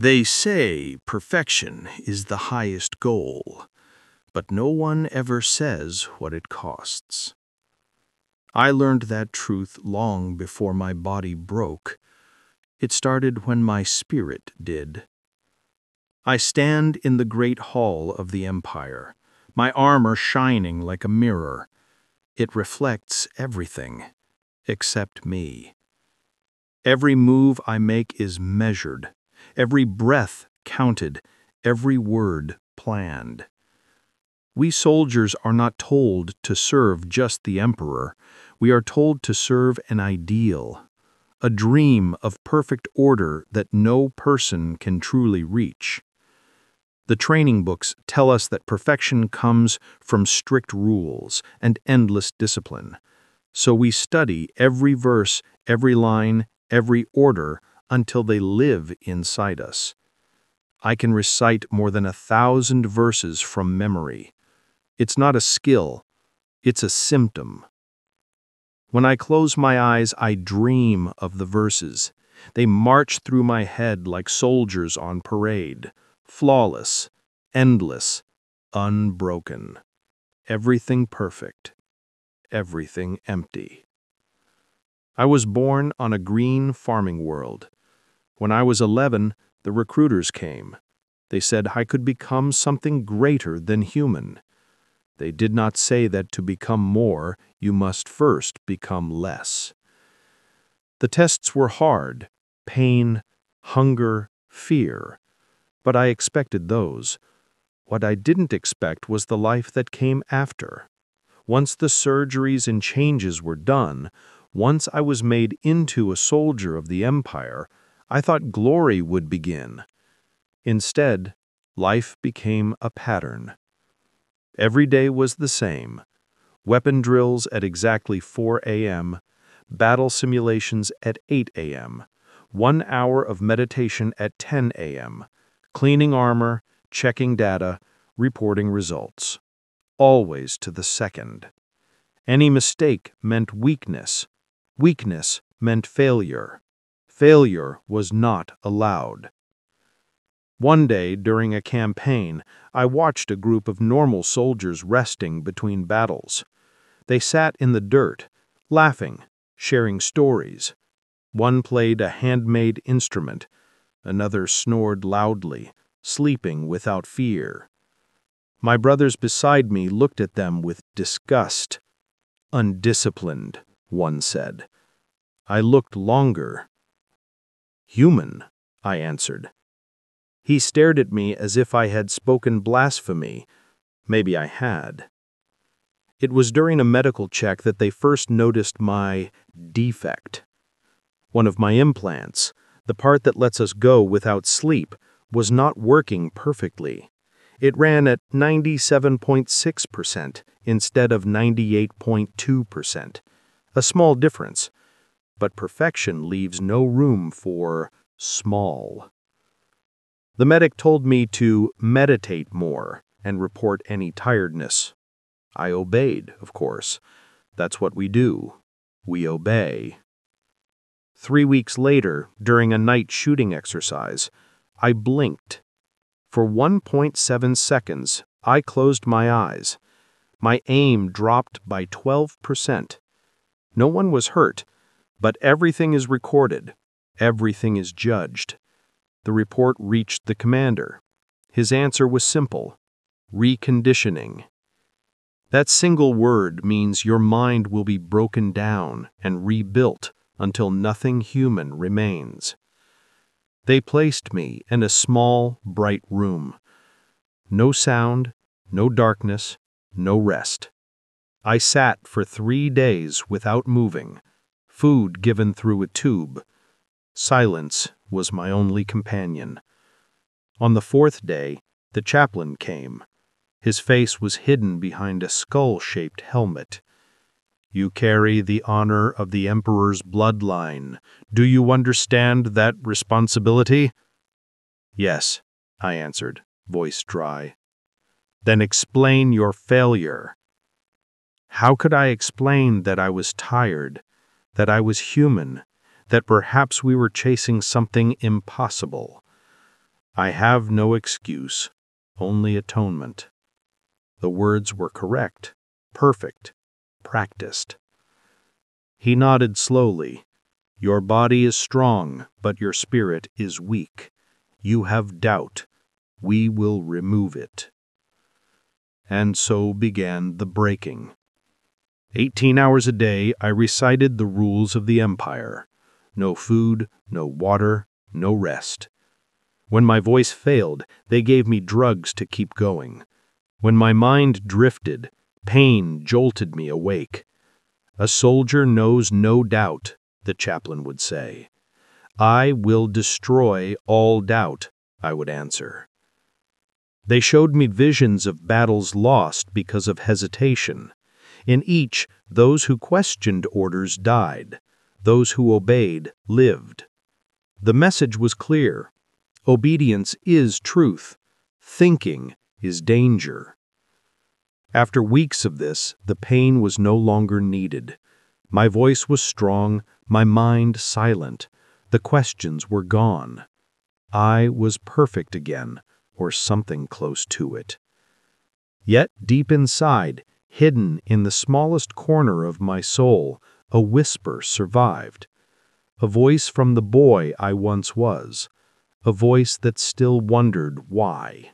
They say perfection is the highest goal, but no one ever says what it costs. I learned that truth long before my body broke. It started when my spirit did. I stand in the great hall of the Empire, my armor shining like a mirror. It reflects everything, except me. Every move I make is measured, every breath counted, every word planned. We soldiers are not told to serve just the Emperor. We are told to serve an ideal, a dream of perfect order that no person can truly reach. The training books tell us that perfection comes from strict rules and endless discipline. So we study every verse, every line, every order until they live inside us. I can recite more than 1,000 verses from memory. It's not a skill, it's a symptom. When I close my eyes, I dream of the verses. They march through my head like soldiers on parade, flawless, endless, unbroken. Everything perfect, everything empty. I was born on a green farming world. When I was 11, the recruiters came. They said I could become something greater than human. They did not say that to become more, you must first become less. The tests were hard, pain, hunger, fear, but I expected those. What I didn't expect was the life that came after. Once the surgeries and changes were done, once I was made into a soldier of the Empire, I thought glory would begin. Instead, life became a pattern. Every day was the same. Weapon drills at exactly 4 a.m., battle simulations at 8 a.m., 1 hour of meditation at 10 a.m., cleaning armor, checking data, reporting results. Always to the second. Any mistake meant weakness. Weakness meant failure. Failure was not allowed. One day, during a campaign, I watched a group of normal soldiers resting between battles. They sat in the dirt, laughing, sharing stories. One played a handmade instrument. Another snored loudly, sleeping without fear. My brothers beside me looked at them with disgust. "Undisciplined," one said. I looked longer. "Human," I answered. He stared at me as if I had spoken blasphemy. Maybe I had. It was during a medical check that they first noticed my defect. One of my implants, the part that lets us go without sleep, was not working perfectly. It ran at 97.6% instead of 98.2%. A small difference, but perfection leaves no room for small. The medic told me to meditate more and report any tiredness. I obeyed, of course. That's what we do. We obey. 3 weeks later, during a night shooting exercise, I blinked. For 1.7 seconds, I closed my eyes. My aim dropped by 12%. No one was hurt, but everything is recorded. Everything is judged. The report reached the commander. His answer was simple: reconditioning. That single word means your mind will be broken down and rebuilt until nothing human remains. They placed me in a small, bright room. No sound, no darkness, no rest. I sat for 3 days without moving, food given through a tube. Silence was my only companion. On the 4th day, the chaplain came. His face was hidden behind a skull-shaped helmet. "You carry the honor of the Emperor's bloodline. Do you understand that responsibility?" "Yes," I answered, voice dry. "Then explain your failure." How could I explain that I was tired, that I was human, that perhaps we were chasing something impossible? I have no excuse, only atonement. The words were correct, perfect, practiced. He nodded slowly. Your body is strong, but your spirit is weak. You have doubt. We will remove it. And so began the breaking. 18 hours a day, I recited the rules of the Empire. No food, no water, no rest. When my voice failed, they gave me drugs to keep going. When my mind drifted, pain jolted me awake. A soldier knows no doubt, the chaplain would say. I will destroy all doubt, I would answer. They showed me visions of battles lost because of hesitation. In each, those who questioned orders died. Those who obeyed lived. The message was clear. Obedience is truth. Thinking is danger. After weeks of this, the pain was no longer needed. My voice was strong, my mind silent. The questions were gone. I was perfect again, or something close to it. Yet deep inside, hidden in the smallest corner of my soul, a whisper survived. A voice from the boy I once was. A voice that still wondered why.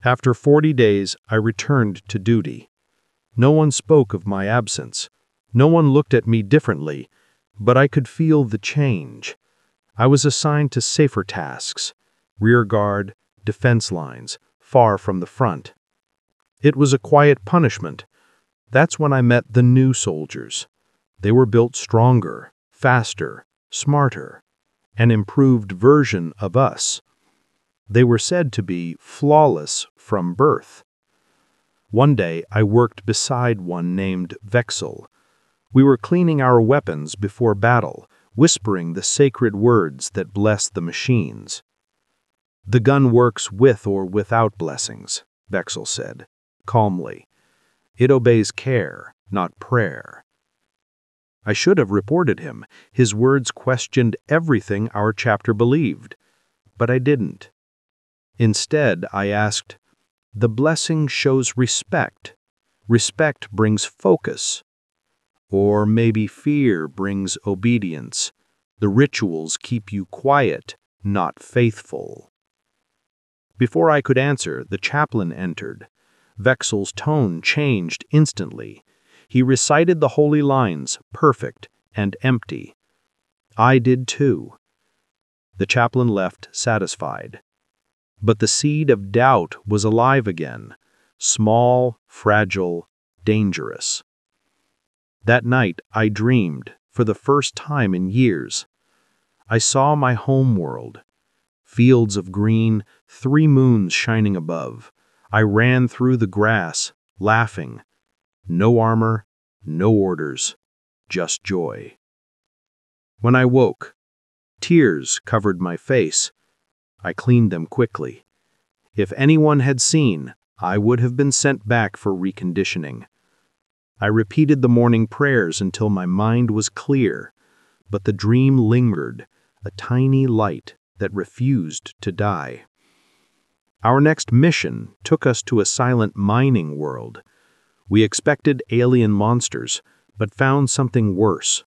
After 40 days, I returned to duty. No one spoke of my absence. No one looked at me differently, but I could feel the change. I was assigned to safer tasks, rear guard, defense lines, far from the front. It was a quiet punishment. That's when I met the new soldiers. They were built stronger, faster, smarter, an improved version of us. They were said to be flawless from birth. One day, I worked beside one named Vexel. We were cleaning our weapons before battle, whispering the sacred words that bless the machines. The gun works with or without blessings, Vexel said, calmly. It obeys care, not prayer. I should have reported him. His words questioned everything our chapter believed. But I didn't. Instead, I asked, the blessing shows respect. Respect brings focus. Or maybe fear brings obedience. The rituals keep you quiet, not faithful. Before I could answer, the chaplain entered. Vexel's tone changed instantly. He recited the holy lines, perfect and empty. I did too. The chaplain left satisfied. But the seed of doubt was alive again, small, fragile, dangerous. That night I dreamed, for the first time in years. I saw my home world. Fields of green, 3 moons shining above. I ran through the grass, laughing. No armor, no orders, just joy. When I woke, tears covered my face. I cleaned them quickly. If anyone had seen, I would have been sent back for reconditioning. I repeated the morning prayers until my mind was clear, but the dream lingered, a tiny light that refused to die. Our next mission took us to a silent mining world. We expected alien monsters, but found something worse.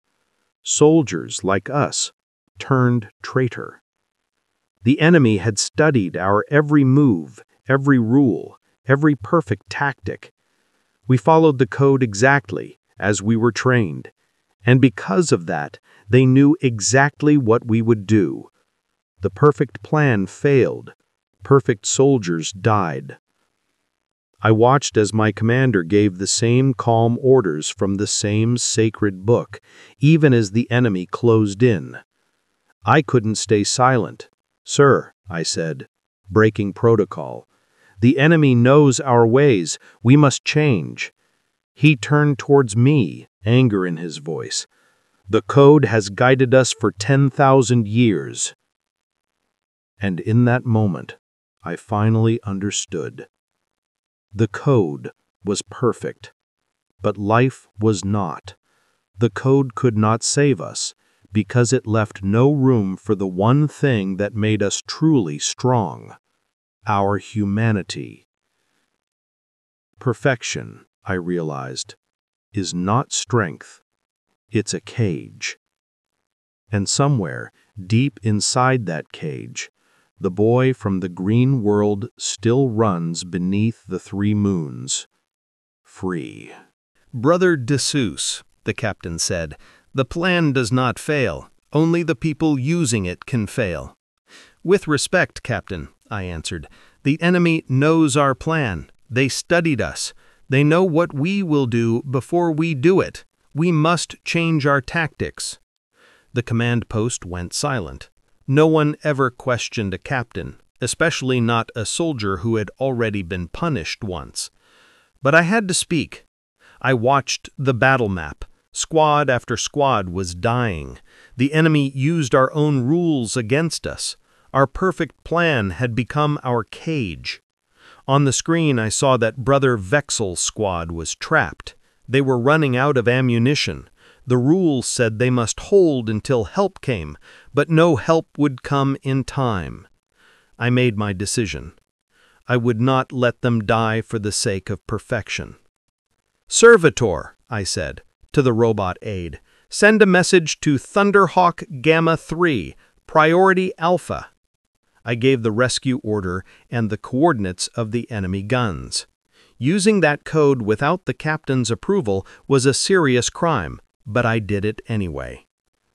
Soldiers like us, turned traitor. The enemy had studied our every move, every rule, every perfect tactic. We followed the code exactly, as we were trained. And because of that, they knew exactly what we would do. The perfect plan failed. Perfect soldiers died. I watched as my commander gave the same calm orders from the same sacred book, even as the enemy closed in. I couldn't stay silent. Sir, I said, breaking protocol. The enemy knows our ways. We must change. He turned towards me, anger in his voice. The code has guided us for 10,000 years. And in that moment, I finally understood. The code was perfect, but life was not. The code could not save us, because it left no room for the one thing that made us truly strong: our humanity. Perfection, I realized, is not strength. It's a cage. And somewhere, deep inside that cage, the boy from the green world still runs beneath the 3 moons, free. "Brother Dessous," the captain said, "the plan does not fail. Only the people using it can fail." "With respect, Captain," I answered, "the enemy knows our plan. They studied us. They know what we will do before we do it. We must change our tactics." The command post went silent. No one ever questioned a captain, especially not a soldier who had already been punished once. But I had to speak. I watched the battle map. Squad after squad was dying. The enemy used our own rules against us. Our perfect plan had become our cage. On the screen I saw that Brother Vexel's squad was trapped. They were running out of ammunition. The rules said they must hold until help came, but no help would come in time. I made my decision. I would not let them die for the sake of perfection. "Servitor," I said, to the robot aide, "send a message to Thunderhawk Gamma 3, Priority Alpha." I gave the rescue order and the coordinates of the enemy guns. Using that code without the captain's approval was a serious crime, but I did it anyway.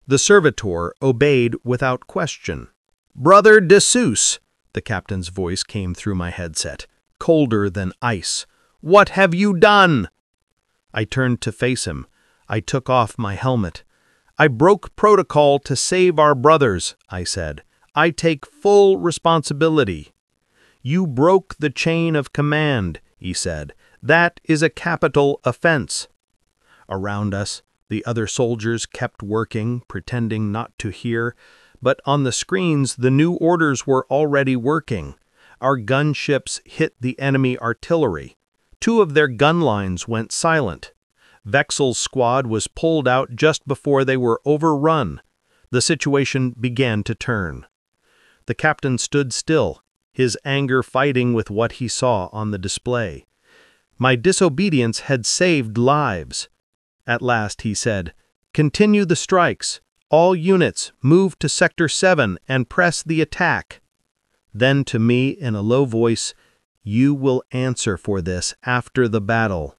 The servitor obeyed without question. "Brother Dessous," the captain's voice came through my headset, colder than ice. "What have you done?" I turned to face him. I took off my helmet. "I broke protocol to save our brothers," I said. "I take full responsibility." "You broke the chain of command," he said. "That is a capital offense." Around us, the other soldiers kept working, pretending not to hear, but on the screens the new orders were already working. Our gunships hit the enemy artillery. 2 of their gun lines went silent. Vexel's squad was pulled out just before they were overrun. The situation began to turn. The captain stood still, his anger fighting with what he saw on the display. My disobedience had saved lives. At last he said, "Continue the strikes. All units move to Sector 7 and press the attack." Then to me in a low voice, "You will answer for this after the battle."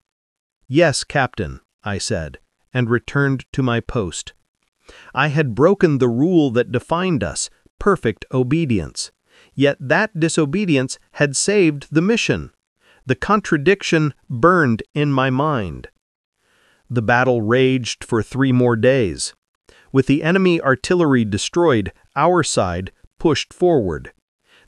"Yes, Captain," I said, and returned to my post. I had broken the rule that defined us, perfect obedience. Yet that disobedience had saved the mission. The contradiction burned in my mind. The battle raged for 3 more days. With the enemy artillery destroyed, our side pushed forward.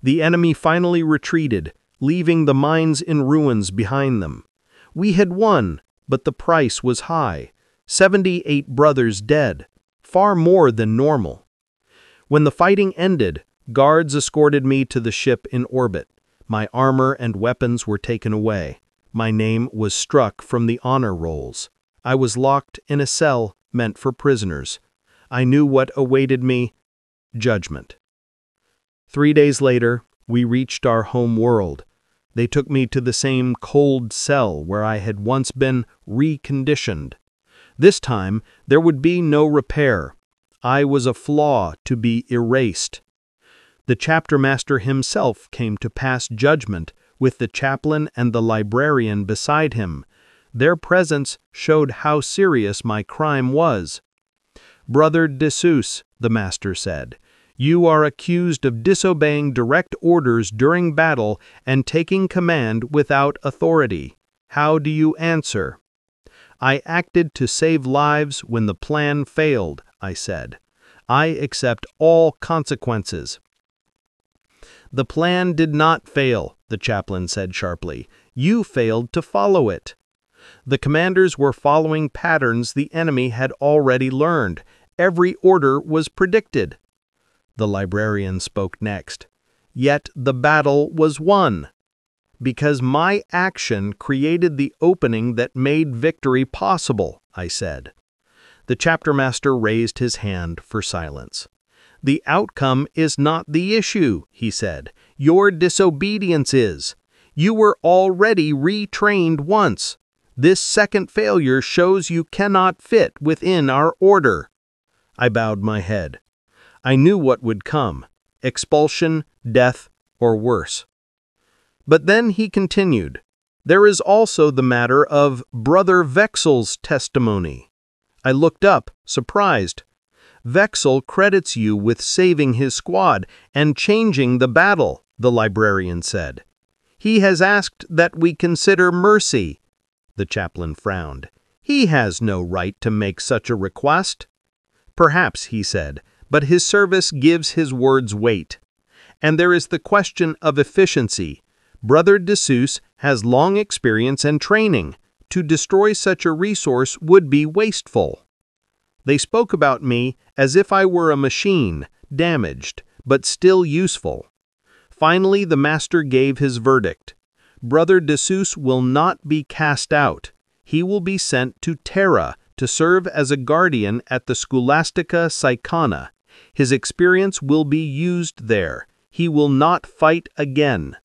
The enemy finally retreated, leaving the mines in ruins behind them. We had won, but the price was high. 78 brothers dead, far more than normal. When the fighting ended, guards escorted me to the ship in orbit. My armor and weapons were taken away. My name was struck from the honor rolls. I was locked in a cell meant for prisoners. I knew what awaited me: judgment. 3 days later, we reached our home world. They took me to the same cold cell where I had once been reconditioned. This time, there would be no repair. I was a flaw to be erased. The chapter master himself came to pass judgment with the chaplain and the librarian beside him. Their presence showed how serious my crime was. "Brother Dessous," the master said, "you are accused of disobeying direct orders during battle and taking command without authority. How do you answer?" "I acted to save lives when the plan failed," I said. "I accept all consequences." "The plan did not fail," the chaplain said sharply. "You failed to follow it." The commanders were following patterns the enemy had already learned. Every order was predicted. The librarian spoke next. "Yet the battle was won. Because my action created the opening that made victory possible," I said. The chaptermaster raised his hand for silence. "The outcome is not the issue," he said. "Your disobedience is. You were already retrained once. This second failure shows you cannot fit within our order." I bowed my head. I knew what would come: expulsion, death, or worse. But then he continued, "There is also the matter of Brother Vexel's testimony." I looked up, surprised. "Vexel credits you with saving his squad and changing the battle," the librarian said. "He has asked that we consider mercy." The chaplain frowned. "He has no right to make such a request." "Perhaps," he said, "but his service gives his words weight. And there is the question of efficiency. Brother Dessous has long experience and training. To destroy such a resource would be wasteful." They spoke about me as if I were a machine, damaged, but still useful. Finally, the master gave his verdict. Brother Dessous will not be cast out. He will be sent to Terra to serve as a guardian at the Scholastica Psychona. His experience will be used there. He will not fight again.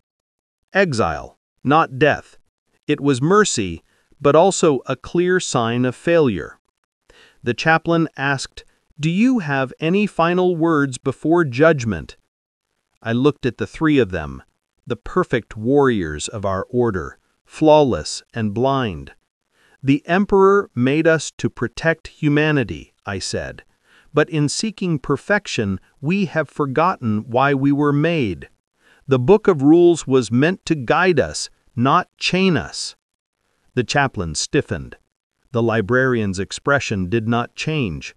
Exile, not death. It was mercy, but also a clear sign of failure. The chaplain asked, "Do you have any final words before judgment?" I looked at the three of them, the perfect warriors of our order, flawless and blind. "The Emperor made us to protect humanity," I said, "but in seeking perfection, we have forgotten why we were made. The Book of Rules was meant to guide us, not chain us." The chaplain stiffened. The librarian's expression did not change.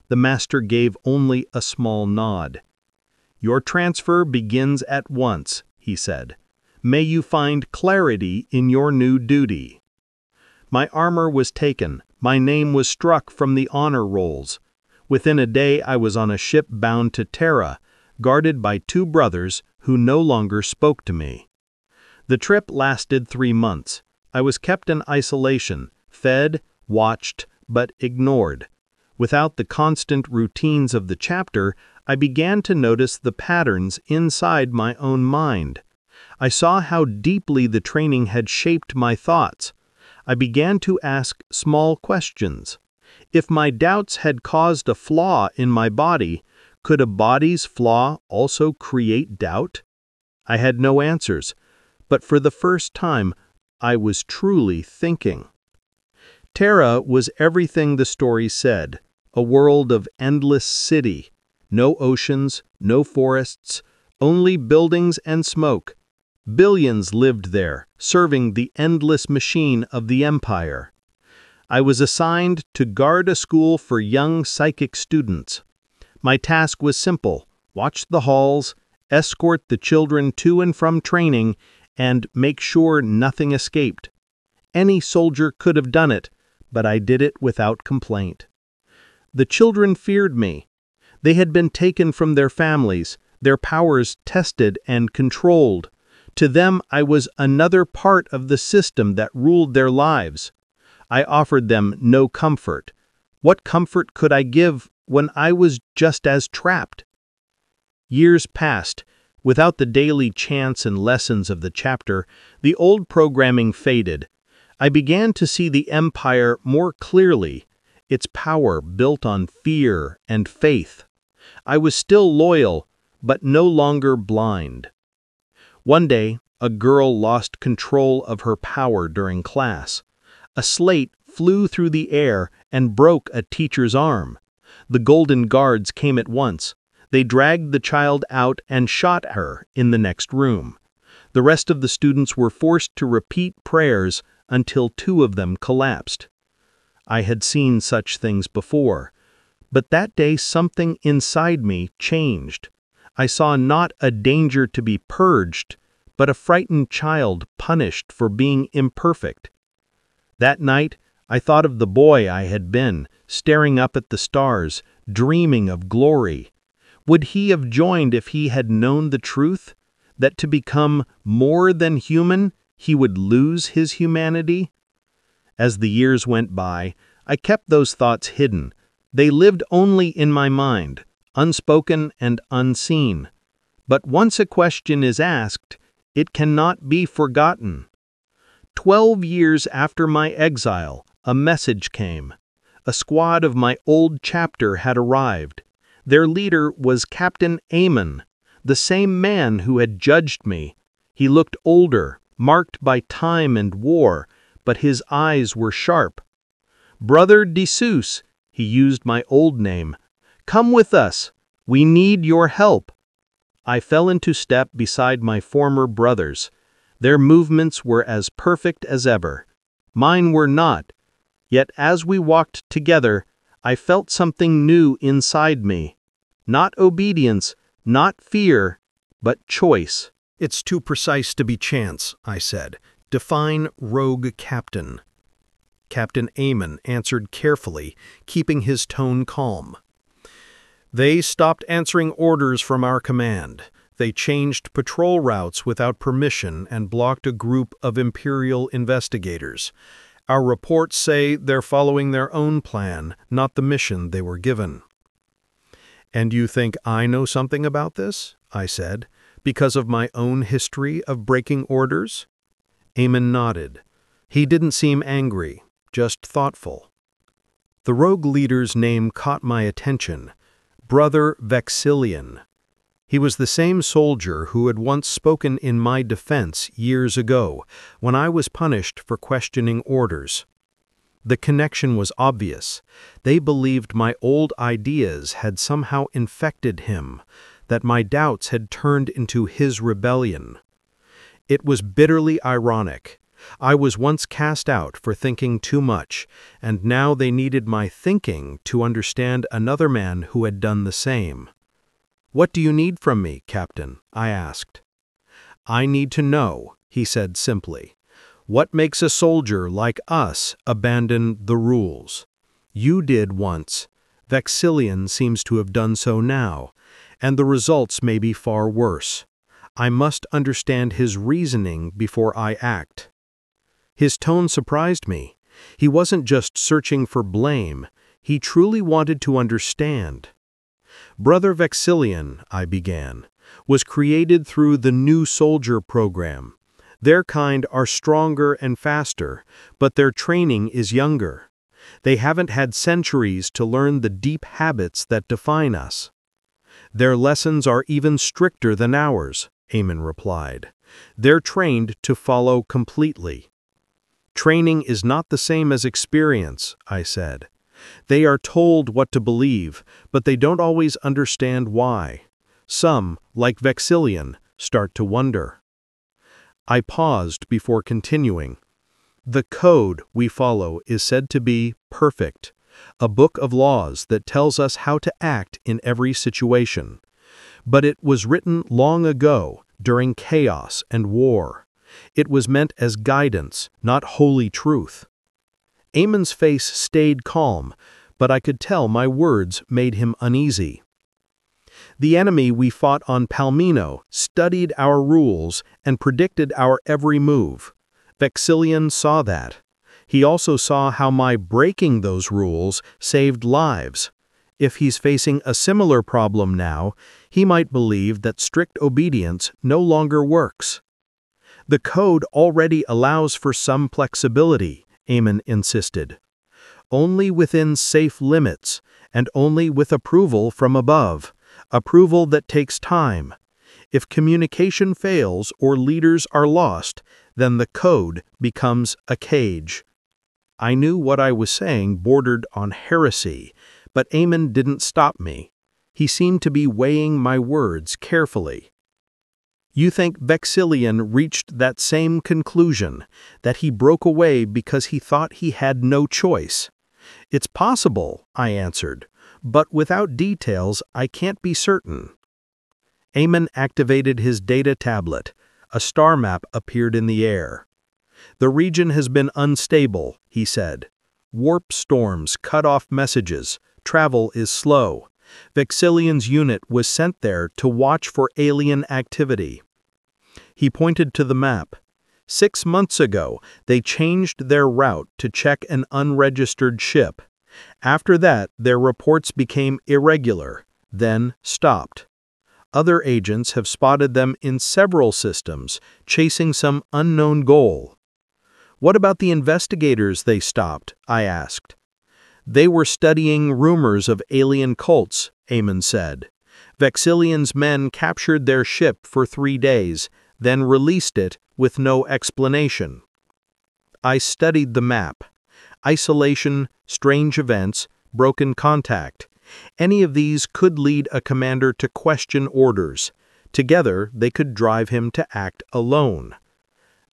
The master gave only a small nod. "Your transfer begins at once," he said. "May you find clarity in your new duty." My armor was taken. My name was struck from the honor rolls. Within a day I was on a ship bound to Terra, guarded by two brothers who no longer spoke to me. The trip lasted 3 months. I was kept in isolation, fed, watched, but ignored. Without the constant routines of the chapter, I began to notice the patterns inside my own mind. I saw how deeply the training had shaped my thoughts. I began to ask small questions. If my doubts had caused a flaw in my body, could a body's flaw also create doubt? I had no answers, but for the first time, I was truly thinking. Terra was everything the story said, a world of endless city. No oceans, no forests, only buildings and smoke. Billions lived there, serving the endless machine of the Empire. I was assigned to guard a school for young psychic students. My task was simple: watch the halls, escort the children to and from training, and make sure nothing escaped. Any soldier could have done it, but I did it without complaint. The children feared me. They had been taken from their families, their powers tested and controlled. To them I was another part of the system that ruled their lives. I offered them no comfort. What comfort could I give when I was just as trapped? Years passed. Without the daily chants and lessons of the chapter, the old programming faded. I began to see the Empire more clearly, its power built on fear and faith. I was still loyal, but no longer blind. One day, a girl lost control of her power during class. A slate flew through the air and broke a teacher's arm. The Golden Guards came at once. They dragged the child out and shot her in the next room. The rest of the students were forced to repeat prayers until 2 of them collapsed. I had seen such things before, but that day something inside me changed. I saw not a danger to be purged, but a frightened child punished for being imperfect. That night, I thought of the boy I had been, staring up at the stars, dreaming of glory. Would he have joined if he had known the truth, that to become more than human, he would lose his humanity? As the years went by, I kept those thoughts hidden, They lived only in my mind, unspoken and unseen. But once a question is asked, it cannot be forgotten. 12 years after my exile, a message came. A squad of my old chapter had arrived. Their leader was Captain Amon, the same man who had judged me. He looked older, marked by time and war, but his eyes were sharp. "Brother D'Souce," he used my old name, "come with us. We need your help." I fell into step beside my former brothers. Their movements were as perfect as ever. Mine were not. Yet as we walked together, I felt something new inside me. Not obedience, not fear, but choice. "It's too precise to be chance," I said. "Define rogue captain." Captain Amon answered carefully, keeping his tone calm. "They stopped answering orders from our command. They changed patrol routes without permission and blocked a group of Imperial investigators. Our reports say they're following their own plan, not the mission they were given." "And you think I know something about this?" I said, "because of my own history of breaking orders?" Amon nodded. He didn't seem angry, just thoughtful. The rogue leader's name caught my attention. Brother Vexillion. He was the same soldier who had once spoken in my defense years ago, when I was punished for questioning orders. The connection was obvious. They believed my old ideas had somehow infected him, that my doubts had turned into his rebellion. It was bitterly ironic. I was once cast out for thinking too much, and now they needed my thinking to understand another man who had done the same. "What do you need from me, Captain?" I asked. "I need to know," he said simply. "What makes a soldier like us abandon the rules? You did once. Vexillion seems to have done so now, and the results may be far worse. I must understand his reasoning before I act." His tone surprised me. He wasn't just searching for blame. He truly wanted to understand. "Brother Vexillion," I began, "was created through the New Soldier program. Their kind are stronger and faster, but their training is younger. They haven't had centuries to learn the deep habits that define us." "Their lessons are even stricter than ours," Amon replied. "They're trained to follow completely." "Training is not the same as experience," I said. "They are told what to believe, but they don't always understand why. Some, like Vexillion, start to wonder." I paused before continuing. "The code we follow is said to be perfect, a book of laws that tells us how to act in every situation. But it was written long ago, during chaos and war. It was meant as guidance, not holy truth." Amon's face stayed calm, but I could tell my words made him uneasy. "The enemy we fought on Palmino studied our rules and predicted our every move. Vexillion saw that. He also saw how my breaking those rules saved lives. If he's facing a similar problem now, he might believe that strict obedience no longer works." "The code already allows for some flexibility," Amon insisted. "Only within safe limits, and only with approval from above, approval that takes time. If communication fails or leaders are lost, then the code becomes a cage." I knew what I was saying bordered on heresy, but Amon didn't stop me. He seemed to be weighing my words carefully. "You think Vexillion reached that same conclusion, that he broke away because he thought he had no choice?" "It's possible," I answered, "but without details I can't be certain." Amon activated his data tablet. A star map appeared in the air. "The region has been unstable," he said. "Warp storms cut off messages. Travel is slow. Vexillion's unit was sent there to watch for alien activity." He pointed to the map. 6 months ago, they changed their route to check an unregistered ship. After that, their reports became irregular, then stopped. Other agents have spotted them in several systems, chasing some unknown goal. What about the investigators they stopped? I asked. They were studying rumors of alien cults, Eamon said. Vexillion's men captured their ship for 3 days, then released it with no explanation. I studied the map. Isolation, strange events, broken contact. Any of these could lead a commander to question orders. Together, they could drive him to act alone.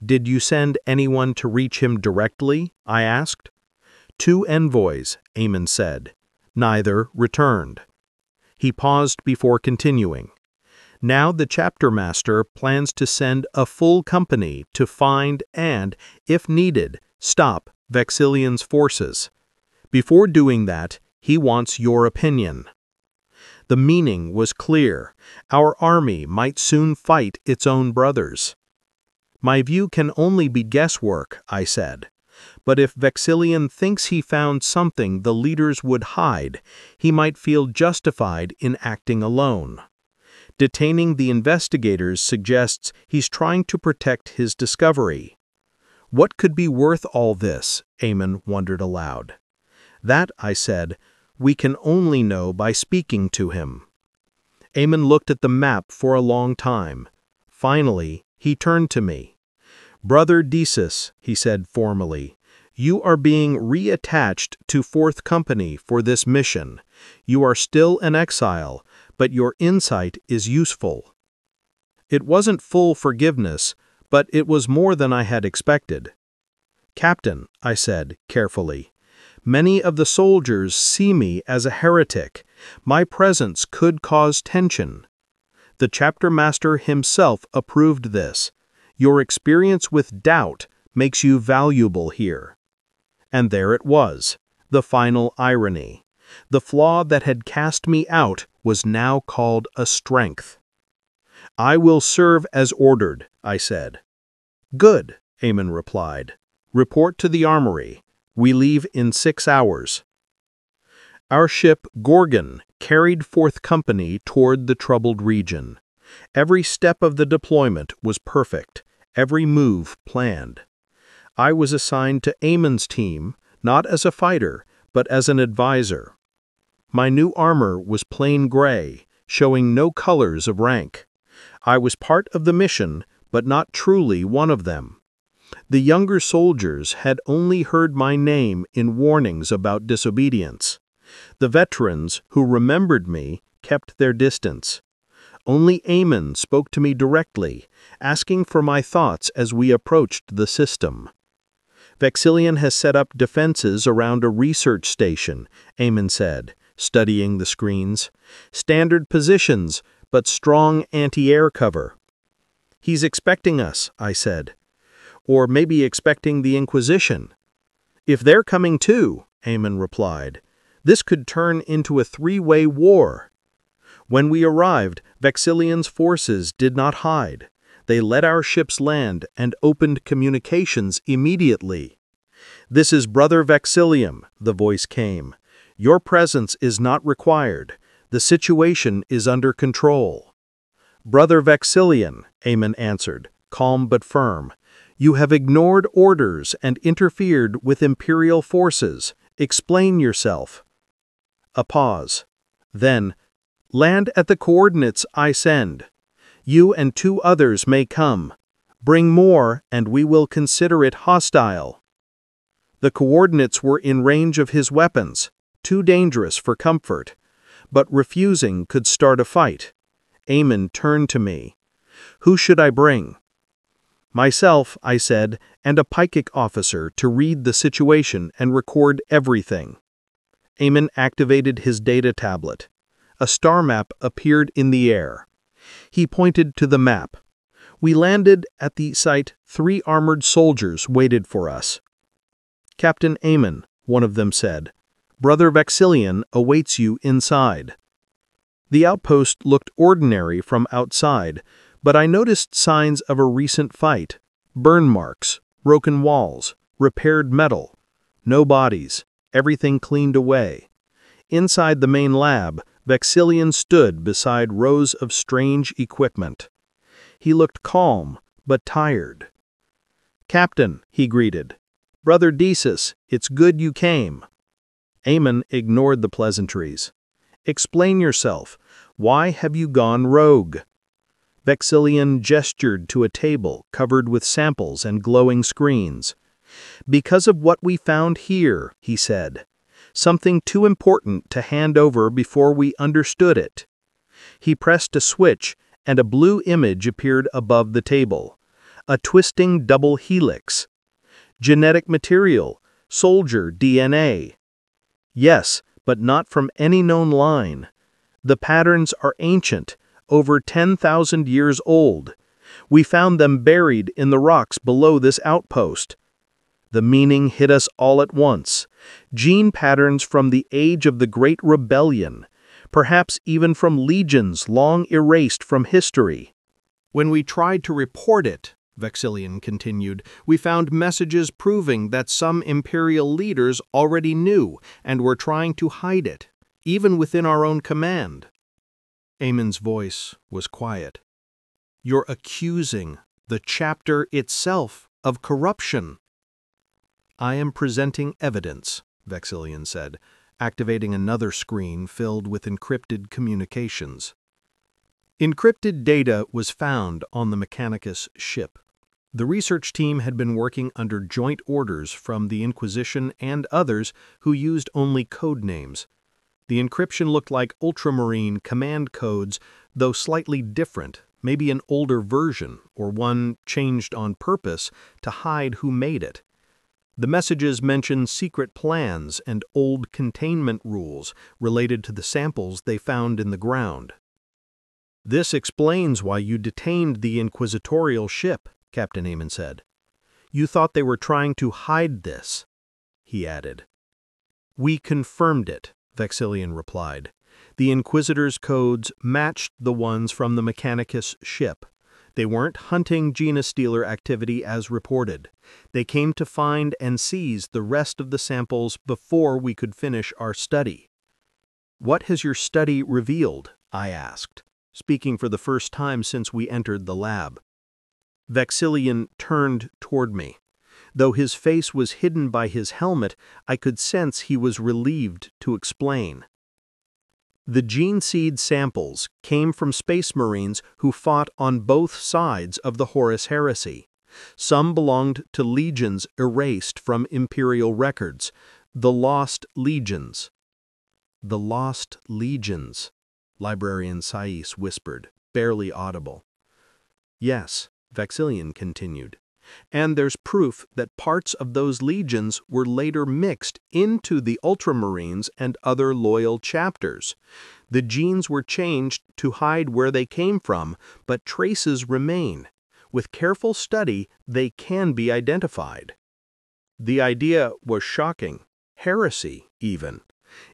Did you send anyone to reach him directly? I asked. 2 envoys, Eamon said. Neither returned. He paused before continuing. Now the chapter master plans to send a full company to find and, if needed, stop Vexillion's forces. Before doing that, he wants your opinion. The meaning was clear. Our army might soon fight its own brothers. My view can only be guesswork, I said. But if Vexillion thinks he found something the leaders would hide, he might feel justified in acting alone. Detaining the investigators suggests he's trying to protect his discovery. What could be worth all this? Eamon wondered aloud. That, I said, we can only know by speaking to him. Eamon looked at the map for a long time. Finally, he turned to me. Brother Desus, he said formally, you are being reattached to 4th Company for this mission. You are still an exile, but your insight is useful. It wasn't full forgiveness, but it was more than I had expected. Captain, I said carefully, many of the soldiers see me as a heretic. My presence could cause tension. The chapter master himself approved this. Your experience with doubt makes you valuable here. And there it was, the final irony. The flaw that had cast me out was now called a strength. I will serve as ordered, I said. Good, Eamon replied. Report to the armory. We leave in 6 hours. Our ship, Gorgon, carried 4th Company toward the troubled region. Every step of the deployment was perfect, every move planned. I was assigned to Eamon's team, not as a fighter, but as an advisor. My new armor was plain gray, showing no colors of rank. I was part of the mission, but not truly one of them. The younger soldiers had only heard my name in warnings about disobedience. The veterans, who remembered me, kept their distance. Only Eamon spoke to me directly, asking for my thoughts as we approached the system. Vexillion has set up defenses around a research station, Eamon said, studying the screens. Standard positions, but strong anti-air cover. He's expecting us, I said. Or maybe expecting the Inquisition. If they're coming too, Eamon replied, this could turn into a 3-way war. When we arrived, Vexillion's forces did not hide. They let our ships land and opened communications immediately. This is Brother Vexillium, the voice came. Your presence is not required. The situation is under control. Brother Vexillion, Eamon answered, calm but firm. You have ignored orders and interfered with Imperial forces. Explain yourself. A pause. Then, land at the coordinates I send. You and 2 others may come. Bring more, and we will consider it hostile. The coordinates were in range of his weapons, too dangerous for comfort. But refusing could start a fight. Eamon turned to me. Who should I bring? Myself, I said, and a Pykic officer to read the situation and record everything. Eamon activated his data tablet. A star map appeared in the air. He pointed to the map. We landed at the site. 3 armored soldiers waited for us. Captain Eamon, one of them said, Brother Vexillion awaits you inside. The outpost looked ordinary from outside, but I noticed signs of a recent fight. Burn marks, broken walls, repaired metal. No bodies. everything cleaned away. Inside the main lab, Vexillian stood beside rows of strange equipment. He looked calm, but tired. "Captain," he greeted. "Brother Desus, it's good you came." Aemon ignored the pleasantries. "Explain yourself. Why have you gone rogue?" Vexillian gestured to a table covered with samples and glowing screens. "Because of what we found here," he said. "Something too important to hand over before we understood it." He pressed a switch, and a blue image appeared above the table. A twisting double helix. Genetic material, soldier DNA. Yes, but not from any known line. The patterns are ancient, over 10,000 years old. We found them buried in the rocks below this outpost. The meaning hit us all at once. Gene patterns from the age of the Great Rebellion, perhaps even from legions long erased from history. "When we tried to report it," Vexillian continued, "we found messages proving that some Imperial leaders already knew and were trying to hide it, even within our own command." Aemon's voice was quiet. "You're accusing the chapter itself of corruption." "I am presenting evidence," Vexillian said, activating another screen filled with encrypted communications. Encrypted data was found on the Mechanicus ship. The research team had been working under joint orders from the Inquisition and others who used only code names. The encryption looked like Ultramarine command codes, though slightly different, maybe an older version or one changed on purpose to hide who made it. The messages mentioned secret plans and old containment rules related to the samples they found in the ground. "This explains why you detained the inquisitorial ship," Captain Aemon said. "You thought they were trying to hide this," he added. "We confirmed it," Vexillian replied. "The Inquisitor's codes matched the ones from the Mechanicus ship. They weren't hunting Genestealer activity as reported. They came to find and seize the rest of the samples before we could finish our study." "What has your study revealed?" I asked, speaking for the first time since we entered the lab. Vexillian turned toward me. Though his face was hidden by his helmet, I could sense he was relieved to explain. "The gene seed samples came from Space Marines who fought on both sides of the Horus Heresy. Some belonged to legions erased from Imperial records, the Lost Legions." "The Lost Legions," Librarian Sais whispered, barely audible. "Yes," Vexillian continued. "And there's proof that parts of those legions were later mixed into the Ultramarines and other loyal chapters. The genes were changed to hide where they came from, but traces remain. With careful study, they can be identified." The idea was shocking, heresy even.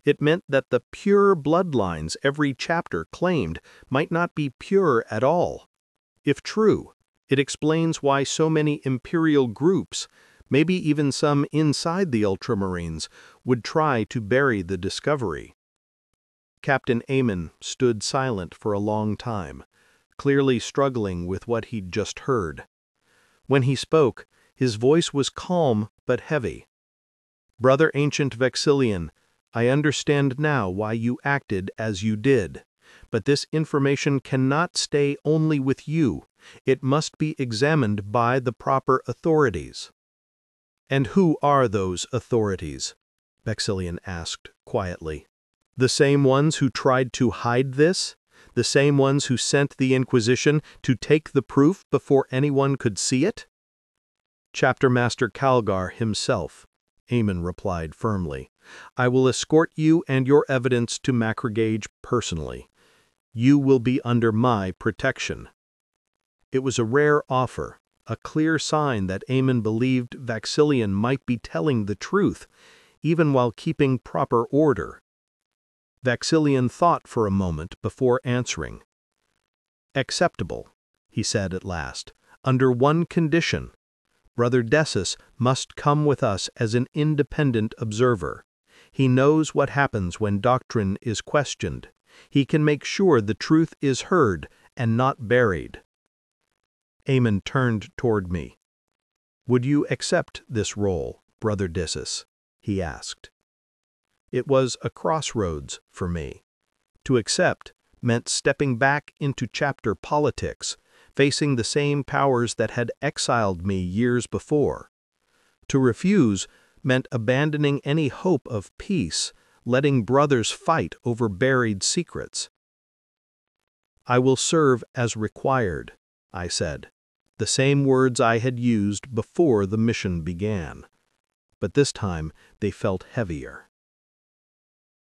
It meant that the pure bloodlines every chapter claimed might not be pure at all. If true, it explains why so many Imperial groups, maybe even some inside the Ultramarines, would try to bury the discovery. Captain Aemon stood silent for a long time, clearly struggling with what he'd just heard. When he spoke, his voice was calm but heavy. "Brother Ancient Vexillian, I understand now why you acted as you did. But this information cannot stay only with you. It must be examined by the proper authorities." "And who are those authorities?" Vexillian asked quietly. "The same ones who tried to hide this? The same ones who sent the Inquisition to take the proof before anyone could see it?" "Chapter Master Calgar himself," Aemon replied firmly. "I will escort you and your evidence to Macragage personally. You will be under my protection." It was a rare offer, a clear sign that Aemon believed Vexillian might be telling the truth, even while keeping proper order. Vexillian thought for a moment before answering. "Acceptable," he said at last, "under one condition. Brother Desus must come with us as an independent observer. He knows what happens when doctrine is questioned. He can make sure the truth is heard and not buried. Aemon turned toward me. "Would you accept this role, Brother Dissus?" he asked. It was a crossroads for me. To accept meant stepping back into chapter politics, facing the same powers that had exiled me years before. To refuse meant abandoning any hope of peace, letting brothers fight over buried secrets. "I will serve as required," I said, the same words I had used before the mission began. But this time they felt heavier.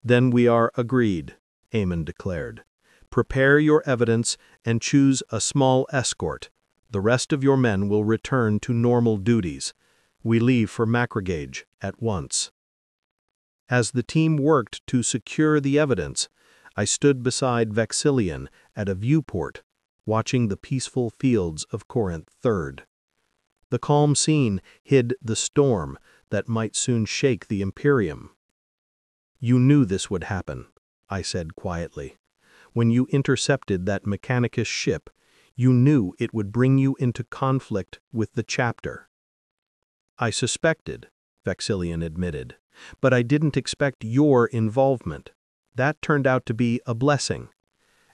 "Then we are agreed," Aemon declared. "Prepare your evidence and choose a small escort. The rest of your men will return to normal duties. We leave for Macragage at once." As the team worked to secure the evidence, I stood beside Vexillion at a viewport, watching the peaceful fields of Corinth III. The calm scene hid the storm that might soon shake the Imperium. "You knew this would happen," I said quietly. "When you intercepted that Mechanicus ship, you knew it would bring you into conflict with the chapter." "I suspected," Vexillion admitted, "but I didn't expect your involvement. That turned out to be a blessing.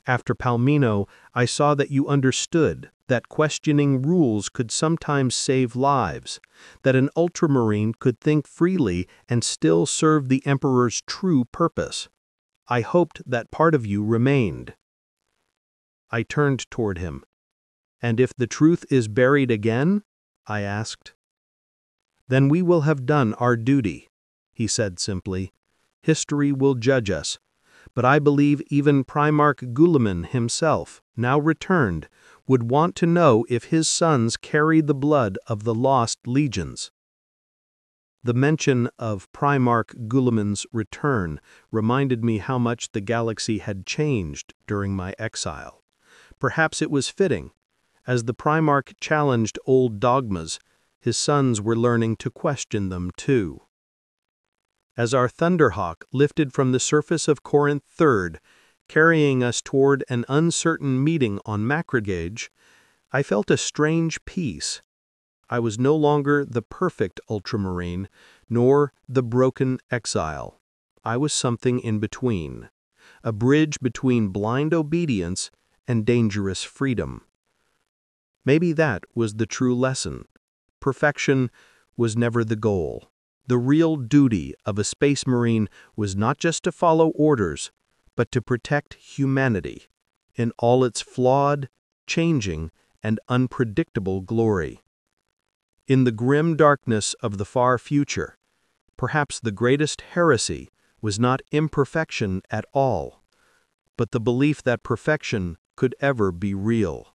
After Palmino, I saw that you understood that questioning rules could sometimes save lives, that an Ultramarine could think freely and still serve the Emperor's true purpose. I hoped that part of you remained." I turned toward him. "And if the truth is buried again?" I asked. "Then we will have done our duty," he said simply. "History will judge us. But I believe even Primarch Guilliman himself, now returned, would want to know if his sons carry the blood of the lost legions." The mention of Primarch Guilliman's return reminded me how much the galaxy had changed during my exile. Perhaps it was fitting. As the Primarch challenged old dogmas, his sons were learning to question them too. As our Thunderhawk lifted from the surface of Corinth III, carrying us toward an uncertain meeting on Macragage, I felt a strange peace. I was no longer the perfect Ultramarine, nor the broken exile. I was something in between, a bridge between blind obedience and dangerous freedom. Maybe that was the true lesson. Perfection was never the goal. The real duty of a Space Marine was not just to follow orders, but to protect humanity in all its flawed, changing, and unpredictable glory. In the grim darkness of the far future, perhaps the greatest heresy was not imperfection at all, but the belief that perfection could ever be real.